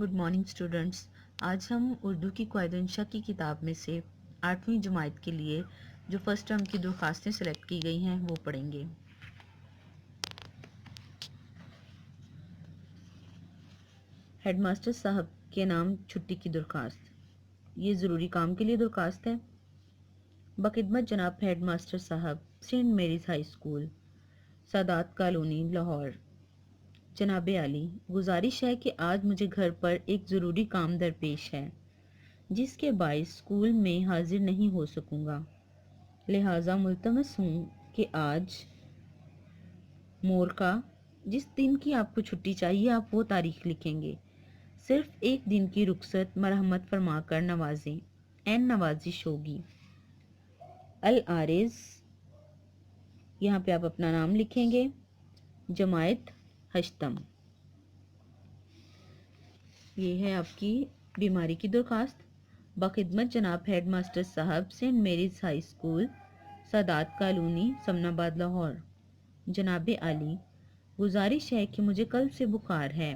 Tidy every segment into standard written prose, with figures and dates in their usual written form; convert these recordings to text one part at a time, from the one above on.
Good morning students. आज हम उर्दू की क़वाइद इंशा की किताब में से 8वीं जमात के लिए जो फर्स्ट टर्म की दरख्वास्तें सेलेक्ट की गई हैं वो पढ़ेंगे। हेडमास्टर साहब के नाम छुट्टी की दरख्वास्त। ये ज़रूरी काम के लिए दरख्वास्त है। बखिदमत जनाब हेडमास्टर साहब, Saint Mary's high school, Sadat colony, Lahore. जनाब आली, गुजारिश है कि आज मुझे घर पर एक ज़रूरी काम दरपेश है जिसके बाइस स्कूल में हाजिर नहीं हो सकूंगा, लिहाजा मुल्तमस हूँ कि आज मोरका जिस दिन की आपको छुट्टी चाहिए आप वो तारीख लिखेंगे। सिर्फ एक दिन की रुखसत मरहमत फरमा कर नवाजें, एन नवाजिश होगी। अल आरिज, यहाँ पे आप अपना नाम लिखेंगे। जमायत हश्तम, ये है आपकी बीमारी की दरख्वास्त। बखिदमत जनाब हेड मास्टर साहब, Saint Mary's high school, Sadat colony, Samanabad, Lahore. जनाब आली, गुजारिश है कि मुझे कल से बुखार है।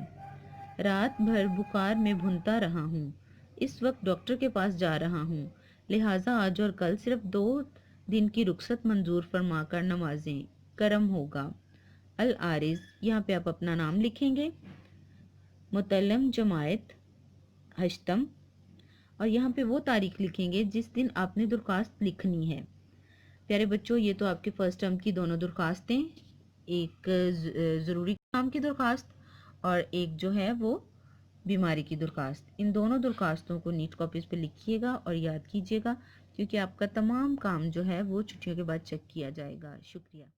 रात भर बुखार में भुनता रहा हूँ। इस वक्त डॉक्टर के पास जा रहा हूँ, लिहाजा आज और कल सिर्फ 2 दिन की रुखसत मंजूर फरमा कर नवाजें, करम होगा। अल आरिज, यहाँ पे आप अपना नाम लिखेंगे। मुतल्लम जमायत हश्तम, और यहाँ पे वो तारीख लिखेंगे जिस दिन आपने दरख्वास्त लिखनी है। प्यारे बच्चों, ये तो आपके फर्स्ट टर्म की दोनों दरख्वास्तें, एक ज़रूरी काम की दरख्वास्त और एक जो है वो बीमारी की दरख्वास्त। इन दोनों दरख्वास्तों को नीट कॉपीज़ पे लिखिएगा और याद कीजिएगा, क्योंकि आपका तमाम काम जो है वो छुट्टियों के बाद चेक किया जाएगा। शुक्रिया।